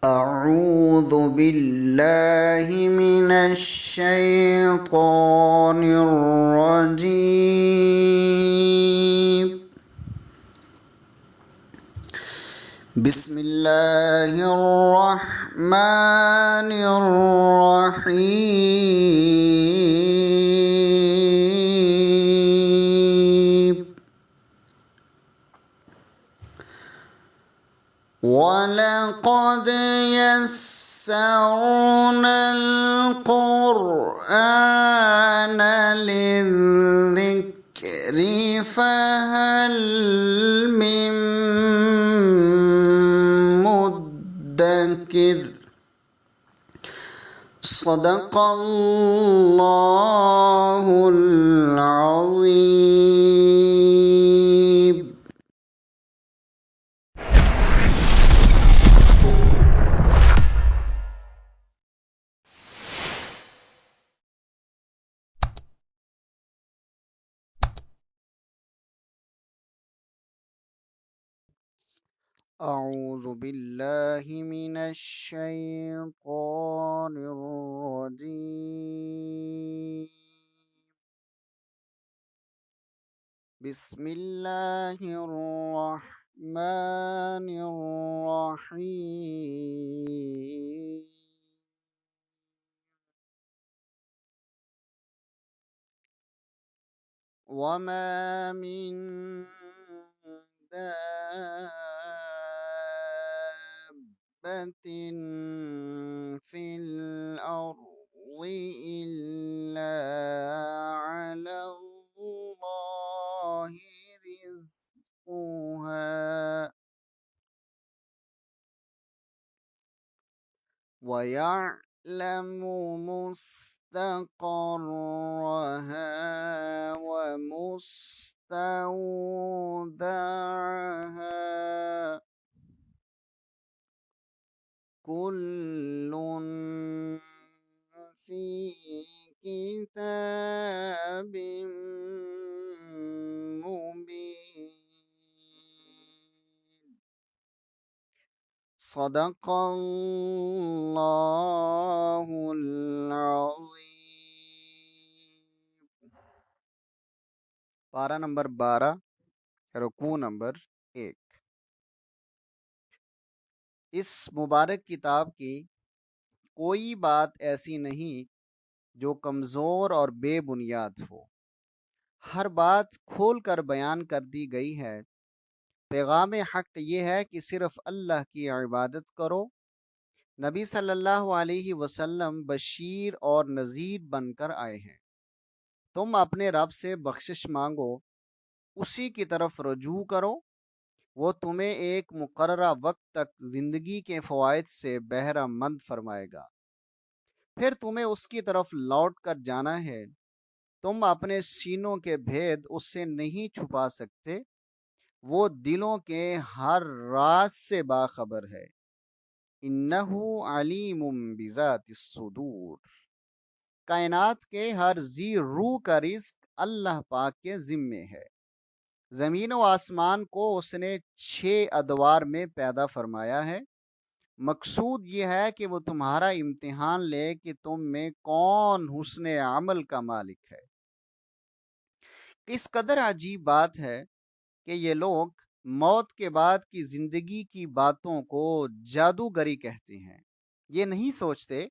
أعوذ بالله من الشيطان الرجيم. بسم الله الرحمن الرحيم. وَلَقَدْ يَسَّرْنَا الْقُرْآنَ لِلذِّكْرِ فَهَلْ مِن مُّدَّكِرٍ. صدق اللہ العظیم. اعوذ باللہ من الشیطان الرجیم. بسم اللہ الرحمن الرحیم. وما من دابة في الأرض إلا على الله رزقها ويعلم مستقرها ومستودعها كل في كتاب مبين. صدق اللہ العظیم. پارہ نمبر 12، رکوع نمبر 1. اس مبارک کتاب کی کوئی بات ایسی نہیں جو کمزور اور بے بنیاد ہو. ہر بات کھول کر بیان کر دی گئی ہے. پیغام حق یہ ہے کہ صرف اللہ کی عبادت کرو. نبی صلی اللہ علیہ وسلم بشیر اور نذیر بن کر آئے ہیں. تم اپنے رب سے بخشش مانگو، اسی کی طرف رجوع کرو. وہ تمہیں ایک مقررہ وقت تک زندگی کے فوائد سے بہرہ مند فرمائے گا، پھر تمہیں اس کی طرف لوٹ کر جانا ہے. تم اپنے سینوں کے بھید اس سے نہیں چھپا سکتے. وہ دلوں کے ہر راز سے باخبر ہے. انہ علیم بذات الصدور. کائنات کے ہر ذی روح کا رزق اللہ پاک کے ذمے ہے. زمین و آسمان کو اس نے 6 ادوار میں پیدا فرمایا ہے. مقصود یہ ہے کہ وہ تمہارا امتحان لے کہ تم میں کون حسن عمل کا مالک ہے. اس قدر عجیب بات ہے کہ یہ لوگ موت کے بعد کی زندگی کی باتوں کو جادوگری کہتے ہیں. یہ نہیں سوچتے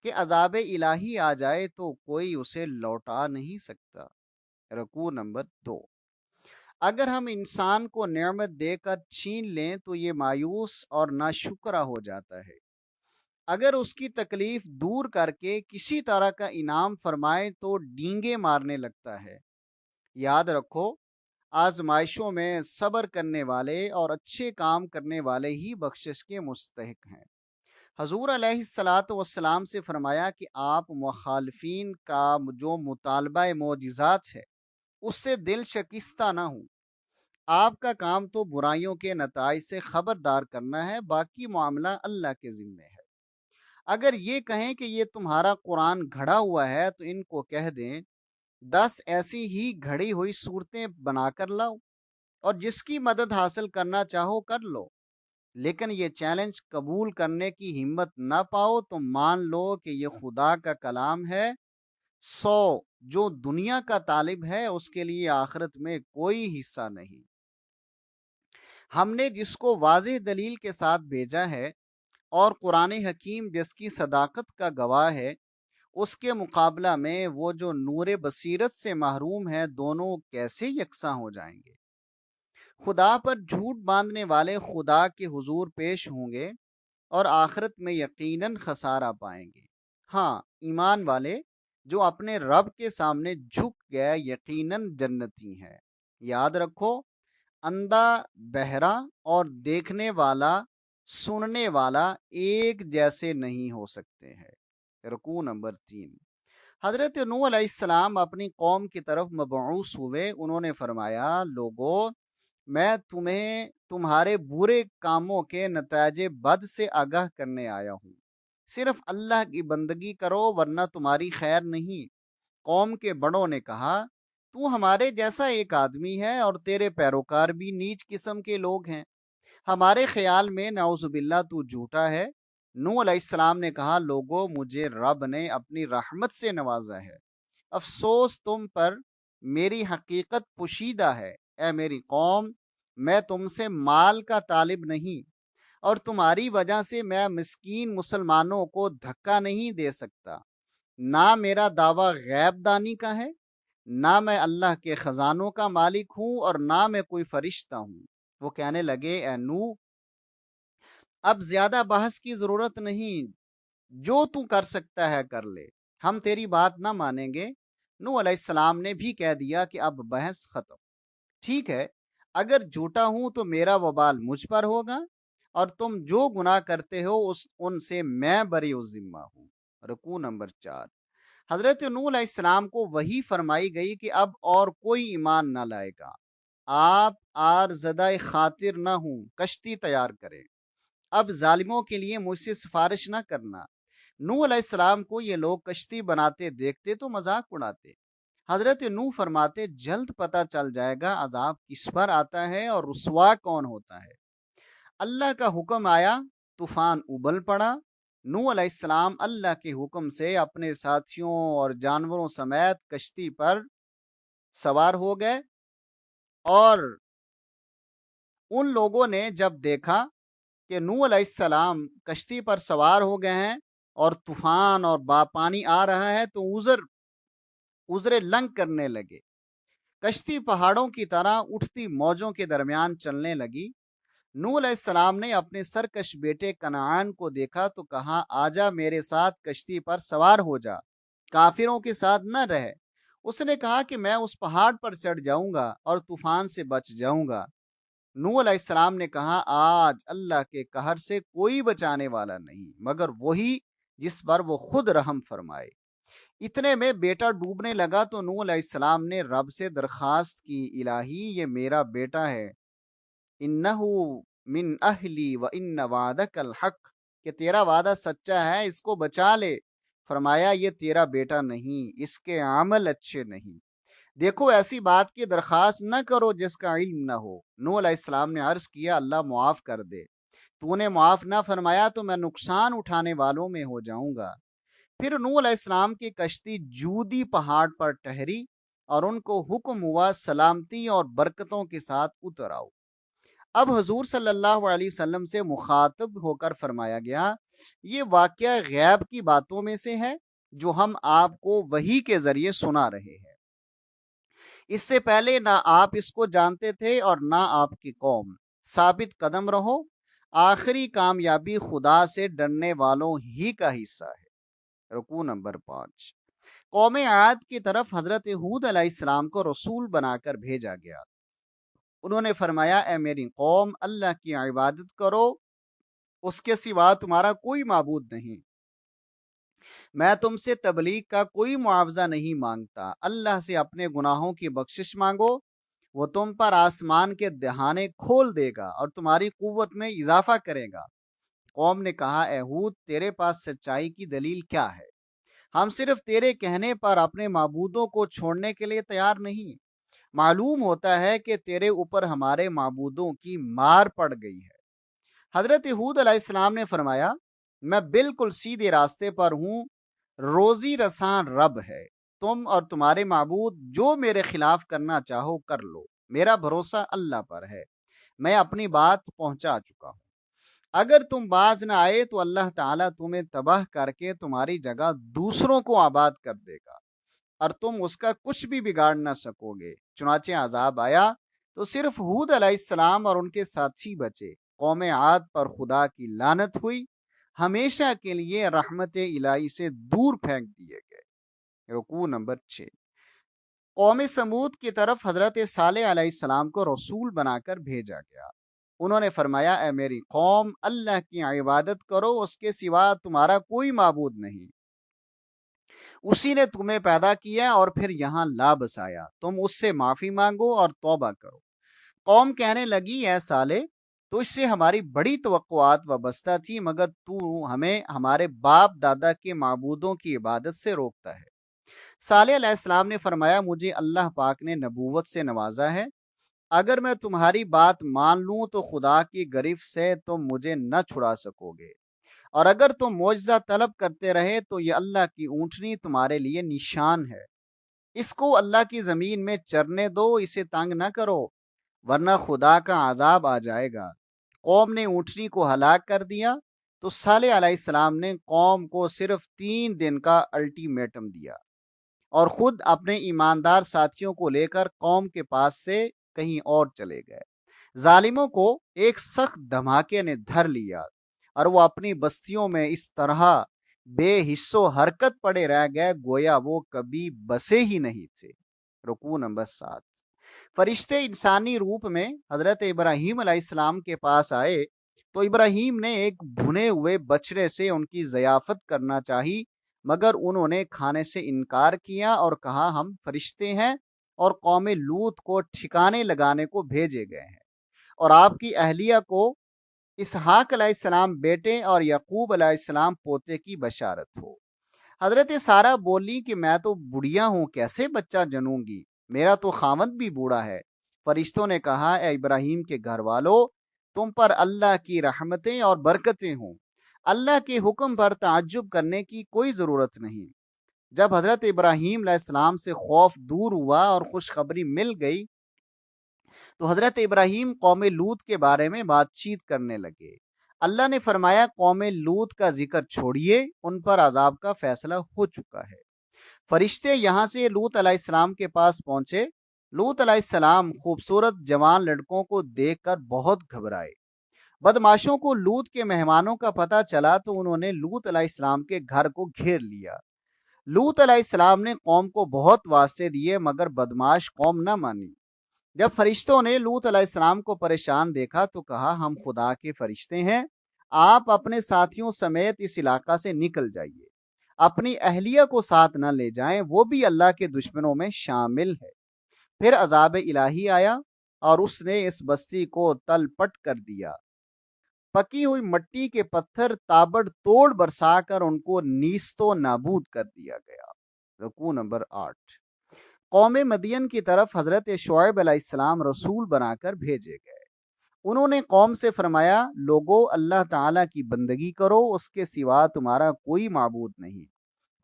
کہ عذاب الہی آ جائے تو کوئی اسے لوٹا نہیں سکتا. رکوع نمبر 2. اگر ہم انسان کو نعمت دے کر چھین لیں تو یہ مایوس اور ناشکرا ہو جاتا ہے. اگر اس کی تکلیف دور کر کے کسی طرح کا انعام فرمائے تو ڈینگے مارنے لگتا ہے. یاد رکھو، آزمائشوں میں صبر کرنے والے اور اچھے کام کرنے والے ہی بخشش کے مستحق ہیں. حضور علیہ الصلاۃ والسلام سے فرمایا کہ آپ مخالفین کا جو مطالبہ معجزات ہے اس سے دل شکستہ نہ ہوں. آپ کا کام تو برائیوں کے نتائج سے خبردار کرنا ہے، باقی معاملہ اللہ کے ذمے ہے. اگر یہ کہیں کہ یہ تمہارا قرآن گھڑا ہوا ہے تو ان کو کہہ دیں 10 ایسی ہی گھڑی ہوئی صورتیں بنا کر لاؤ، اور جس کی مدد حاصل کرنا چاہو کر لو. لیکن یہ چیلنج قبول کرنے کی ہمت نہ پاؤ تو مان لو کہ یہ خدا کا کلام ہے۔ سو جو دنیا کا طالب ہے اس کے لیے آخرت میں کوئی حصہ نہیں۔ ہم نے جس کو واضح دلیل کے ساتھ بھیجا ہے اور قرآن حکیم جس کی صداقت کا گواہ ہے، اس کے مقابلہ میں وہ جو نور بصیرت سے محروم ہے، دونوں کیسے یکساں ہو جائیں گے؟ خدا پر جھوٹ باندھنے والے خدا کے حضور پیش ہوں گے اور آخرت میں یقیناً خسارہ پائیں گے۔ ہاں، ایمان والے جو اپنے رب کے سامنے جھک گئے یقیناً جنتی ہیں۔ یاد رکھو، اندھا بہرا اور دیکھنے والا سننے والا ایک جیسے نہیں ہو سکتے ہیں۔ رکوع نمبر 3۔ حضرت نوح علیہ السلام اپنی قوم کی طرف مبعوث ہوئے۔ انہوں نے فرمایا، لوگو، میں تمہیں تمہارے برے کاموں کے نتائج بد سے آگاہ کرنے آیا ہوں۔ صرف اللہ کی بندگی کرو ورنہ تمہاری خیر نہیں۔ قوم کے بڑوں نے کہا، تو ہمارے جیسا ایک آدمی ہے اور تیرے پیروکار بھی نیچ قسم کے لوگ ہیں۔ ہمارے خیال میں نعوذ باللہ تو جھوٹا ہے۔ نوح علیہ السلام نے کہا، لوگو، مجھے رب نے اپنی رحمت سے نوازا ہے۔ افسوس تم پر، میری حقیقت پوشیدہ ہے۔ اے میری قوم، میں تم سے مال کا طالب نہیں اور تمہاری وجہ سے میں مسکین مسلمانوں کو دھکا نہیں دے سکتا۔ نہ میرا دعویٰ غیب دانی کا ہے، نہ میں اللہ کے خزانوں کا مالک ہوں اور نہ میں کوئی فرشتہ ہوں۔ وہ کہنے لگے، اے نوح، اب زیادہ بحث کی ضرورت نہیں، جو تو کر سکتا ہے کر لے، ہم تیری بات نہ مانیں گے۔ نوح علیہ السلام نے بھی کہہ دیا کہ اب بحث ختم۔ ٹھیک ہے، اگر جھوٹا ہوں تو میرا وبال مجھ پر ہوگا اور تم جو گناہ کرتے ہو ان سے میں بری ذمہ ہوں۔ رکوع نمبر 4۔ حضرت نوح علیہ السلام کو وحی فرمائی گئی کہ اب اور کوئی ایمان نہ لائے گا۔ آپ زدہ خاطر نہ ہوں، کشتی تیار کریں۔ اب ظالموں کے لیے مجھ سے سفارش نہ کرنا۔ نوح علیہ السلام کو یہ لوگ کشتی بناتے دیکھتے تو مذاق اڑاتے۔ حضرت نوح فرماتے، جلد پتہ چل جائے گا عذاب کس پر آتا ہے اور رسوا کون ہوتا ہے۔ اللہ کا حکم آیا، طوفان ابل پڑا۔ نوح علیہ السلام اللہ کے حکم سے اپنے ساتھیوں اور جانوروں سمیت کشتی پر سوار ہو گئے، اور ان لوگوں نے جب دیکھا کہ نوح علیہ السلام کشتی پر سوار ہو گئے ہیں اور طوفان اور پانی آ رہا ہے تو عذر لنگ کرنے لگے۔ کشتی پہاڑوں کی طرح اٹھتی موجوں کے درمیان چلنے لگی۔ نوح علیہ السلام نے اپنے سرکش بیٹے کنعان کو دیکھا تو کہا، آجا میرے ساتھ کشتی پر سوار ہو جا، کافروں کے ساتھ نہ رہ۔ اس نے کہا کہ میں اس پہاڑ پر چڑھ جاؤں گا اور طوفان سے بچ جاؤں گا۔ نوح علیہ السلام نے کہا، آج اللہ کے قہر سے کوئی بچانے والا نہیں مگر وہی جس پر وہ خود رحم فرمائے۔ اتنے میں بیٹا ڈوبنے لگا تو نوح علیہ السلام نے رب سے درخواست کی، الہی، یہ میرا بیٹا ہے، انہو من اہلی و ان وعدک الحق، کہ تیرا وعدہ سچا ہے، اس کو بچا لے۔ فرمایا، یہ تیرا بیٹا نہیں، اس کے عمل اچھے نہیں۔ دیکھو، ایسی بات کی درخواست نہ کرو جس کا علم نہ ہو۔ نوح علیہ السلام نے عرض کیا، اللہ معاف کر دے، تو نے معاف نہ فرمایا تو میں نقصان اٹھانے والوں میں ہو جاؤں گا۔ پھر نوح علیہ السلام کی کشتی جودی پہاڑ پر ٹھہری اور ان کو حکم ہوا، سلامتی اور برکتوں کے ساتھ اتر آؤ۔ اب حضور صلی اللہ علیہ وسلم سے مخاطب ہو کر فرمایا گیا، یہ واقعہ غیب کی باتوں میں سے ہے جو ہم آپ کو وحی کے ذریعے سنا رہے ہیں۔ اس سے پہلے نہ آپ اس کو جانتے تھے اور نہ آپ کی قوم۔ ثابت قدم رہو، آخری کامیابی خدا سے ڈرنے والوں ہی کا حصہ ہے۔ رکوع نمبر 5۔ قوم عاد کی طرف حضرت ہود علیہ السلام کو رسول بنا کر بھیجا گیا۔ انہوں نے فرمایا، اے میری قوم، اللہ کی عبادت کرو، اس کے سوا تمہارا کوئی معبود نہیں۔ میں تم سے تبلیغ کا کوئی معاوضہ نہیں مانگتا۔ اللہ سے اپنے گناہوں کی بخشش مانگو، وہ تم پر آسمان کے دہانے کھول دے گا اور تمہاری قوت میں اضافہ کرے گا۔ قوم نے کہا، اے ہود، تیرے پاس سچائی کی دلیل کیا ہے؟ ہم صرف تیرے کہنے پر اپنے معبودوں کو چھوڑنے کے لیے تیار نہیں۔ معلوم ہوتا ہے کہ تیرے اوپر ہمارے معبودوں کی مار پڑ گئی ہے۔ حضرت ہود علیہ السلام نے فرمایا میں بالکل سیدھے راستے پر ہوں، روزی رساں رب ہے، تم اور تمہارے معبود جو میرے خلاف کرنا چاہو کر لو، میرا بھروسہ اللہ پر ہے، میں اپنی بات پہنچا چکا ہوں، اگر تم باز نہ آئے تو اللہ تعالیٰ تمہیں تباہ کر کے تمہاری جگہ دوسروں کو آباد کر دے گا اور تم اس کا کچھ بھی بگاڑ نہ سکو گے۔ چنانچہ عذاب آیا تو صرف ہود علیہ السلام اور ان کے ساتھی بچے، قوم عاد پر خدا کی لعنت ہوئی، ہمیشہ کے لیے رحمت الہی سے دور پھینک دیے گئے۔ رکوع نمبر 6۔ قوم سمود کی طرف حضرت صالح علیہ السلام کو رسول بنا کر بھیجا گیا۔ انہوں نے فرمایا اے میری قوم، اللہ کی عبادت کرو، اس کے سوا تمہارا کوئی معبود نہیں، اسی نے تمہیں پیدا کیا اور پھر یہاں لا بسایا، تم اس سے معافی مانگو اور توبہ کرو۔ قوم کہنے لگی اے صالح، تو اس سے ہماری بڑی توقعات وابستہ تھی، مگر تو ہمیں ہمارے باپ دادا کے معبودوں کی عبادت سے روکتا ہے۔ صالح علیہ السلام نے فرمایا مجھے اللہ پاک نے نبوت سے نوازا ہے، اگر میں تمہاری بات مان لوں تو خدا کی گرفت سے تم مجھے نہ چھڑا سکو گے، اور اگر تم معجزہ طلب کرتے رہے تو یہ اللہ کی اونٹنی تمہارے لیے نشان ہے، اس کو اللہ کی زمین میں چرنے دو، اسے تنگ نہ کرو ورنہ خدا کا عذاب آ جائے گا۔ قوم نے اونٹنی کو ہلاک کر دیا تو صالح علیہ السلام نے قوم کو صرف 3 دن کا الٹیمیٹم دیا اور خود اپنے ایماندار ساتھیوں کو لے کر قوم کے پاس سے کہیں اور چلے گئے۔ ظالموں کو ایک سخت دھماکے نے دھر لیا اور وہ اپنی بستیوں میں اس طرح بے حس و حرکت پڑے رہ گئے گویا وہ کبھی بسے ہی نہیں تھے۔ رکوع نمبر 7۔ فرشتے انسانی روپ میں حضرت ابراہیم علیہ السلام کے پاس آئے تو ابراہیم نے ایک بھنے ہوئے بچڑے سے ان کی ضیافت کرنا چاہی، مگر انہوں نے کھانے سے انکار کیا اور کہا ہم فرشتے ہیں اور قوم لوط کو ٹھکانے لگانے کو بھیجے گئے ہیں، اور آپ کی اہلیہ کو اسحاق علیہ السلام بیٹے اور یعقوب علیہ السلام پوتے کی بشارت ہو۔ حضرت سارہ بولی کہ میں تو بڑھیا ہوں، کیسے بچہ جنوں گی، میرا تو خاوند بھی بوڑھا ہے۔ فرشتوں نے کہا اے ابراہیم کے گھر والو، تم پر اللہ کی رحمتیں اور برکتیں ہوں، اللہ کے حکم پر تعجب کرنے کی کوئی ضرورت نہیں۔ جب حضرت ابراہیم علیہ السلام سے خوف دور ہوا اور خوشخبری مل گئی تو حضرت ابراہیم قوم لوط کے بارے میں بات چیت کرنے لگے۔ اللہ نے فرمایا قوم لوط کا ذکر چھوڑیے، ان پر عذاب کا فیصلہ ہو چکا ہے۔ فرشتے یہاں سے لوط علیہ السلام کے پاس پہنچے۔ لوط علیہ السلام خوبصورت جوان لڑکوں کو دیکھ کر بہت گھبرائے۔ بدماشوں کو لوط کے مہمانوں کا پتہ چلا تو انہوں نے لوط علیہ السلام کے گھر کو گھیر لیا۔ لوط علیہ السلام نے قوم کو بہت واسطے دیے مگر بدماش قوم نہ مانی۔ جب فرشتوں نے لوط علیہ السلام کو پریشان دیکھا تو کہا ہم خدا کے فرشتے ہیں، آپ اپنے ساتھیوں سمیت اس علاقہ سے نکل جائیے، اپنی اہلیہ کو ساتھ نہ لے جائیں، وہ بھی اللہ کے دشمنوں میں شامل ہے۔ پھر عذاب الہی آیا اور اس نے اس بستی کو تل پٹ کر دیا، پکی ہوئی مٹی کے پتھر تابڑ توڑ برسا کر ان کو نیست و نابود کر دیا گیا۔ رکوع نمبر 8۔ قوم مدین کی طرف حضرت شعیب علیہ السلام رسول بنا کر بھیجے گئے۔ انہوں نے قوم سے فرمایا لوگو اللہ تعالیٰ کی بندگی کرو، اس کے سوا تمہارا کوئی معبود نہیں،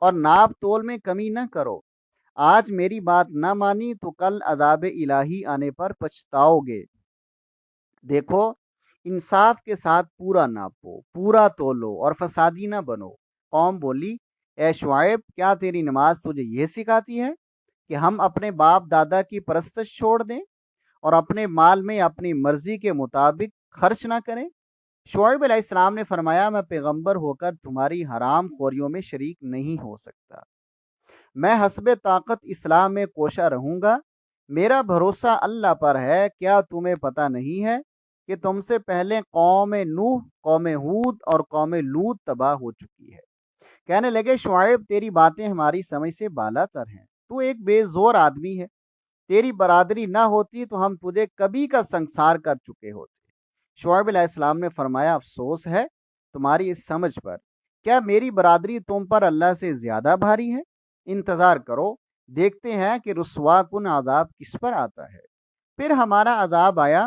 اور ناپ تول میں کمی نہ کرو، آج میری بات نہ مانی تو کل عذاب الہی آنے پر پچھتاؤ گے۔ دیکھو انصاف کے ساتھ پورا ناپو، پورا تولو اور فسادی نہ بنو۔ قوم بولی اے شعیب، کیا تیری نماز تجھے یہ سکھاتی ہے کہ ہم اپنے باپ دادا کی پرستش چھوڑ دیں اور اپنے مال میں اپنی مرضی کے مطابق خرچ نہ کریں؟ شعیب علیہ السلام نے فرمایا میں پیغمبر ہو کر تمہاری حرام خوریوں میں شریک نہیں ہو سکتا، میں حسب طاقت اسلام میں کوشاں رہوں گا، میرا بھروسہ اللہ پر ہے۔ کیا تمہیں پتہ نہیں ہے کہ تم سے پہلے قوم نوح، قوم ہود اور قوم لوط تباہ ہو چکی ہے؟ کہنے لگے شعیب تیری باتیں ہماری سمجھ سے بالا تر ہیں، تو ایک بے زور آدمی ہے، تیری برادری نہ ہوتی تو ہم تجھے کبھی کا سنسار کر چکے ہوتے۔ شعیب علیہ السلام نے فرمایا افسوس ہے تمہاری اس سمجھ پر، کیا میری برادری تم پر اللہ سے زیادہ بھاری ہے؟ انتظار کرو، دیکھتے ہیں کہ رسوا کن عذاب کس پر آتا ہے۔ پھر ہمارا عذاب آیا،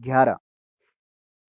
11।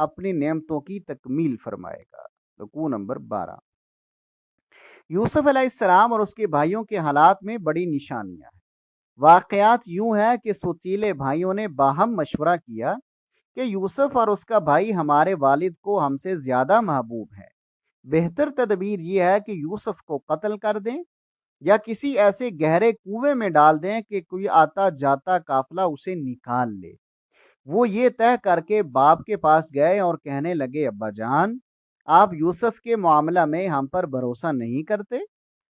اپنی نعمتوں کی تکمیل فرمائے گا۔ رکوع نمبر 12۔ یوسف علیہ السلام اور اس کے بھائیوں کے حالات میں بڑی نشانیاں ہیں۔ واقعات یوں ہے کہ ستیلے بھائیوں نے باہم مشورہ کیا کہ یوسف اور اس کا بھائی ہمارے والد کو ہم سے زیادہ محبوب ہے، بہتر تدبیر یہ ہے کہ یوسف کو قتل کر دیں یا کسی ایسے گہرے کنویں میں ڈال دیں کہ کوئی آتا جاتا قافلہ اسے نکال لے۔ وہ یہ طے کر کے باپ کے پاس گئے اور کہنے لگے، ابا جان، آپ یوسف کے معاملہ میں ہم پر بھروسہ نہیں کرتے؟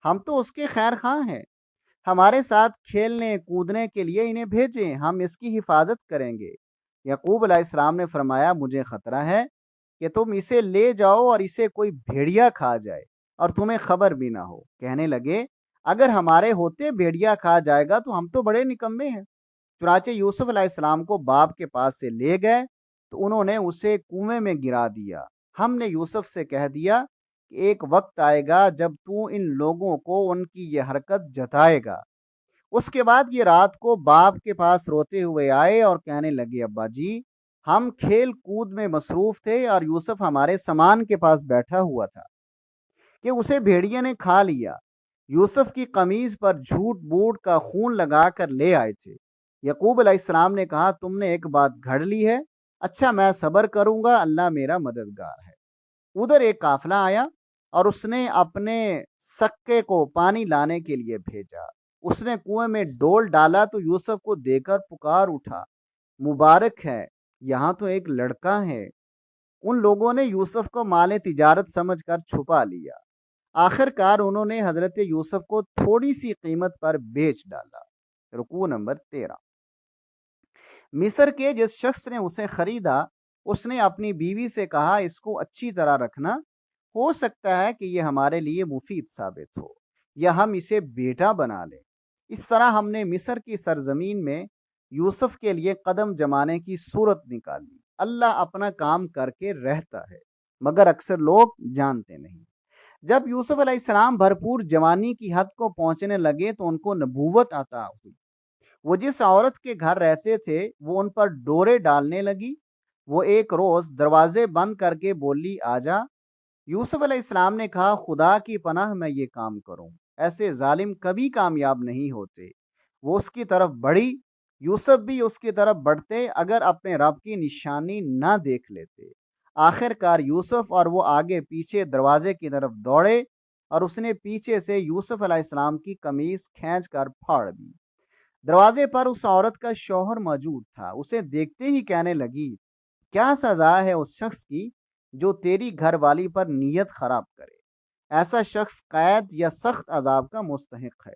ہم تو اس کے خیر خواہ ہیں، ہمارے ساتھ کھیلنے کودنے کے لیے انہیں بھیجیں، ہم اس کی حفاظت کریں گے۔ یعقوب علیہ السلام نے فرمایا، مجھے خطرہ ہے کہ تم اسے لے جاؤ اور اسے کوئی بھیڑیا کھا جائے اور تمہیں خبر بھی نہ ہو۔ کہنے لگے، اگر ہمارے ہوتے بھیڑیا کھا جائے گا تو ہم تو بڑے نکمے ہیں۔ چنانچہ یوسف علیہ السلام کو باپ کے پاس سے لے گئے تو انہوں نے اسے کنویں میں گرا دیا۔ ہم نے یوسف سے کہہ دیا کہ ایک وقت آئے گا جب تو ان لوگوں کو ان کی یہ حرکت جتائے گا۔ اس کے بعد یہ رات کو باپ کے پاس روتے ہوئے آئے اور کہنے لگے، ابا جی، ہم کھیل کود میں مصروف تھے اور یوسف ہمارے سامان کے پاس بیٹھا ہوا تھا کہ اسے بھیڑیے نے کھا لیا۔ یوسف کی قمیض پر جھوٹ بوٹ کا خون لگا کر لے آئے تھے۔ یعقوب علیہ السلام نے کہا، تم نے ایک بات گھڑ لی ہے، اچھا میں صبر کروں گا، اللہ میرا مددگار ہے۔ ادھر ایک قافلہ آیا اور اس نے اپنے سکے کو پانی لانے کے لیے بھیجا۔ اس نے کنویں میں ڈول ڈالا تو یوسف کو دے کر پکار اٹھا، مبارک ہے، یہاں تو ایک لڑکا ہے۔ ان لوگوں نے یوسف کو مال تجارت سمجھ کر چھپا لیا۔ آخر کار انہوں نے حضرت یوسف کو تھوڑی سی قیمت پر بیچ ڈالا۔ رکوع نمبر 13۔ مصر کے جس شخص نے اسے خریدا، اس نے اپنی بیوی سے کہا، اس کو اچھی طرح رکھنا، ہو سکتا ہے کہ یہ ہمارے لیے مفید ثابت ہو یا ہم اسے بیٹا بنا لیں۔ اس طرح ہم نے مصر کی سرزمین میں یوسف کے لیے قدم جمانے کی صورت نکالی۔ اللہ اپنا کام کر کے رہتا ہے، مگر اکثر لوگ جانتے نہیں۔ جب یوسف علیہ السلام بھرپور جوانی کی حد کو پہنچنے لگے تو ان کو نبوت عطا ہوئی۔ وہ جس عورت کے گھر رہتے تھے وہ ان پر ڈورے ڈالنے لگی۔ وہ ایک روز دروازے بند کر کے بولی، آجا۔ یوسف علیہ السلام نے کہا، خدا کی پناہ میں یہ کام کروں، ایسے ظالم کبھی کامیاب نہیں ہوتے۔ وہ اس کی طرف بڑھی، یوسف بھی اس کی طرف بڑھتے اگر اپنے رب کی نشانی نہ دیکھ لیتے۔ آخر کار یوسف اور وہ آگے پیچھے دروازے کی طرف دوڑے اور اس نے پیچھے سے یوسف علیہ السلام کی قمیض کھینچ کر پھاڑ دی۔ دروازے پر اس عورت کا شوہر موجود تھا۔ اسے دیکھتے ہی کہنے لگی، کیا سزا ہے اس شخص کی جو تیری گھر والی پر نیت خراب کرے؟ ایسا شخص قید یا سخت عذاب کا مستحق ہے۔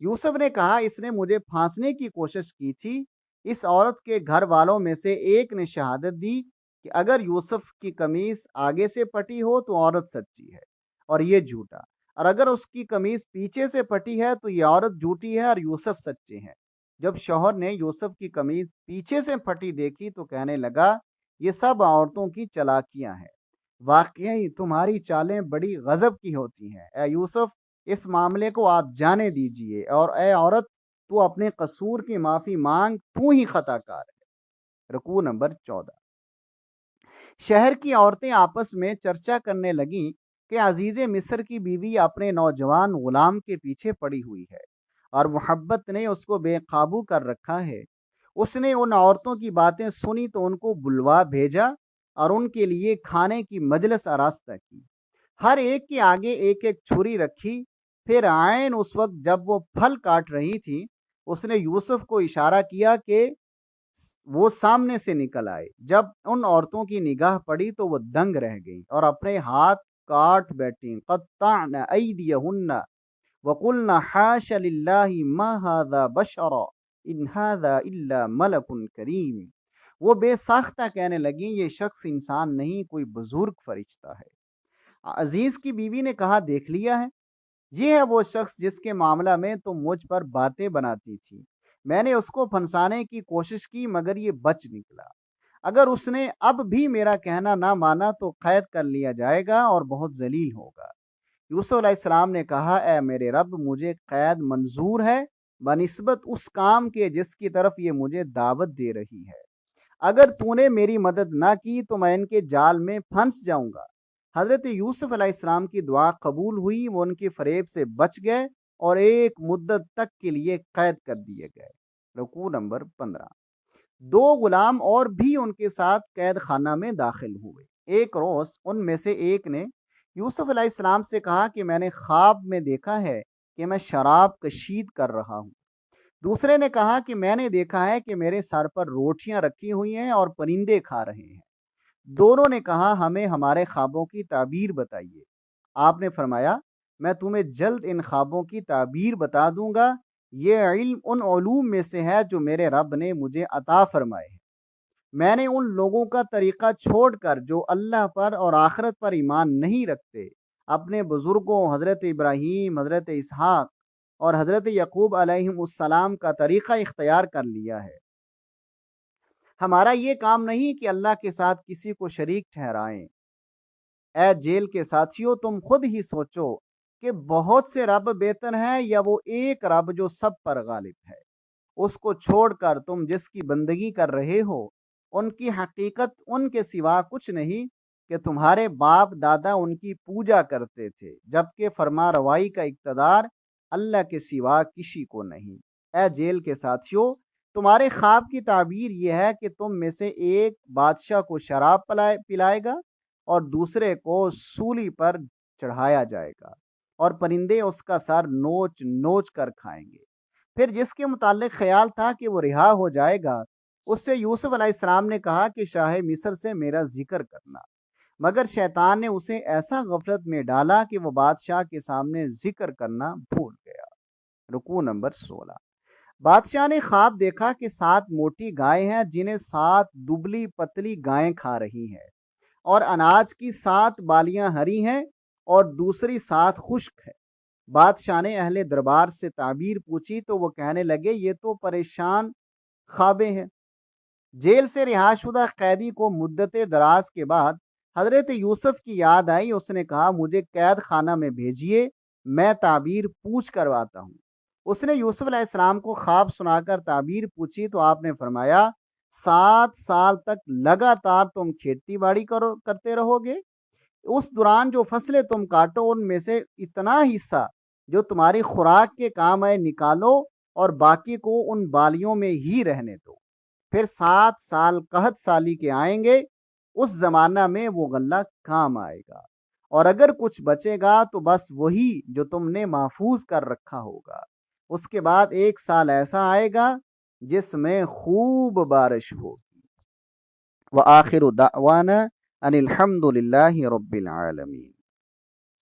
یوسف نے کہا، اس نے مجھے پھانسنے کی کوشش کی تھی۔ اس عورت کے گھر والوں میں سے ایک نے شہادت دی کہ اگر یوسف کی قمیض آگے سے پٹی ہو تو عورت سچی ہے اور یہ جھوٹا، اور اگر اس کی قمیض پیچھے سے پٹی ہے تو یہ عورت جھوٹی ہے اور یوسف سچے ہیں۔ جب شوہر نے یوسف کی قمیض پیچھے سے پھٹی دیکھی تو کہنے لگا، یہ سب عورتوں کی چالاکیاں ہیں، واقعی تمہاری چالیں بڑی غضب کی ہوتی ہیں۔ اے یوسف، اس معاملے کو آپ جانے دیجئے، اور اے عورت، تو اپنے قصور کی معافی مانگ، تو ہی خطا کار ہے۔ رکوع نمبر 14۔ شہر کی عورتیں آپس میں چرچا کرنے لگیں کہ عزیز مصر کی بیوی اپنے نوجوان غلام کے پیچھے پڑی ہوئی ہے اور محبت نے اس کو بے قابو کر رکھا ہے۔ اس نے ان عورتوں کی باتیں سنی تو ان کو بلوا بھیجا اور ان کے لیے کھانے کی مجلس آراستہ کی۔ ہر ایک کے آگے ایک ایک چھری رکھی۔ پھر عین اس وقت جب وہ پھل کاٹ رہی تھی، اس نے یوسف کو اشارہ کیا کہ وہ سامنے سے نکل آئے۔ جب ان عورتوں کی نگاہ پڑی تو وہ دنگ رہ گئی اور اپنے ہاتھ کاٹ بیٹھیں۔ قطعن ایدیہن وقلن حاش للہ ما ھذا بشرا ان ھذا الا ملک کریم۔ وہ بے ساختہ کہنے لگیں، یہ شخص انسان نہیں، کوئی بزرگ فرشتہ ہے۔ عزیز کی بیوی نے کہا، دیکھ لیا ہے، یہ ہے وہ شخص جس کے معاملہ میں تم مجھ پر باتیں بناتی تھی۔ میں نے اس کو پھنسانے کی کوشش کی مگر یہ بچ نکلا۔ اگر اس نے اب بھی میرا کہنا نہ مانا تو قید کر لیا جائے گا اور بہت ذلیل ہوگا۔ یوسف علیہ السلام نے کہا، اے میرے رب، مجھے قید منظور ہے بنسبت اس کام کے جس کی طرف یہ مجھے دعوت دے رہی ہے۔ اگر تو نے میری مدد نہ کی تو میں ان کے جال میں پھنس جاؤں گا۔ حضرت یوسف علیہ السلام کی دعا قبول ہوئی، وہ ان کے فریب سے بچ گئے اور ایک مدت تک کے لیے قید کر دیے گئے۔ رکوع نمبر 15۔ دو غلام اور بھی ان کے ساتھ قید خانہ میں داخل ہوئے۔ ایک روز ان میں سے ایک نے یوسف علیہ السلام سے کہا کہ میں نے خواب میں دیکھا ہے کہ میں شراب کشید کر رہا ہوں۔ دوسرے نے کہا کہ میں نے دیکھا ہے کہ میرے سر پر روٹیاں رکھی ہوئی ہیں اور پرندے کھا رہے ہیں۔ دونوں نے کہا ہمیں ہمارے خوابوں کی تعبیر بتائیے۔ آپ نے فرمایا میں تمہیں جلد ان خوابوں کی تعبیر بتا دوں گا، یہ علم ان علوم میں سے ہے جو میرے رب نے مجھے عطا فرمائے ہیں۔ میں نے ان لوگوں کا طریقہ چھوڑ کر جو اللہ پر اور آخرت پر ایمان نہیں رکھتے اپنے بزرگوں حضرت ابراہیم، حضرت اسحاق اور حضرت یعقوب علیہم السلام کا طریقہ اختیار کر لیا ہے۔ ہمارا یہ کام نہیں کہ اللہ کے ساتھ کسی کو شریک ٹھہرائیں۔ اے جیل کے ساتھیوں، تم خود ہی سوچو کہ بہت سے رب بہتر ہیں یا وہ ایک رب جو سب پر غالب ہے؟ اس کو چھوڑ کر تم جس کی بندگی کر رہے ہو ان کی حقیقت ان کے سوا کچھ نہیں کہ تمہارے باپ دادا ان کی پوجا کرتے تھے، جبکہ فرما روائی کا اقتدار اللہ کے سوا کسی کو نہیں۔ اے جیل کے ساتھیوں، تمہارے خواب کی تعبیر یہ ہے کہ تم میں سے ایک بادشاہ کو شراب پلائے گا اور دوسرے کو سولی پر چڑھایا جائے گا اور پرندے اس کا سر نوچ نوچ کر کھائیں گے۔ پھر جس کے متعلق خیال تھا کہ وہ رہا ہو جائے گا، اس سے یوسف علیہ السلام نے کہا کہ شاہ مصر سے میرا ذکر کرنا، مگر شیطان نے اسے ایسا غفلت میں ڈالا کہ وہ بادشاہ کے سامنے ذکر کرنا بھول گیا۔ رکوع نمبر 16۔ بادشاہ نے خواب دیکھا کہ 7 موٹی گائیں ہیں جنہیں 7 دبلی پتلی گائیں کھا رہی ہیں، اور اناج کی 7 بالیاں ہری ہیں اور دوسری 7 خشک ہے۔ بادشاہ نے اہل دربار سے تعبیر پوچھی تو وہ کہنے لگے یہ تو پریشان خوابیں ہیں۔ جیل سے رہا شدہ قیدی کو مدت دراز کے بعد حضرت یوسف کی یاد آئی۔ اس نے کہا مجھے قید خانہ میں بھیجیے، میں تعبیر پوچھ کرواتا ہوں۔ اس نے یوسف علیہ السلام کو خواب سنا کر تعبیر پوچھی تو آپ نے فرمایا 7 سال تک لگاتار تم کھیتی باڑی کرتے رہو گے۔ اس دوران جو فصلیں تم کاٹو ان میں سے اتنا حصہ جو تمہاری خوراک کے کام آئے نکالو اور باقی کو ان بالیوں میں ہی رہنے دو۔ پھر 7 سال قحط سالی کے آئیں گے، اس زمانہ میں وہ غلہ کام آئے گا، اور اگر کچھ بچے گا تو بس وہی جو تم نے محفوظ کر رکھا ہوگا۔ اس کے بعد 1 سال ایسا آئے گا جس میں خوب بارش ہوگی۔ وآخر دعوانا ان الحمد للہ رب العالمین۔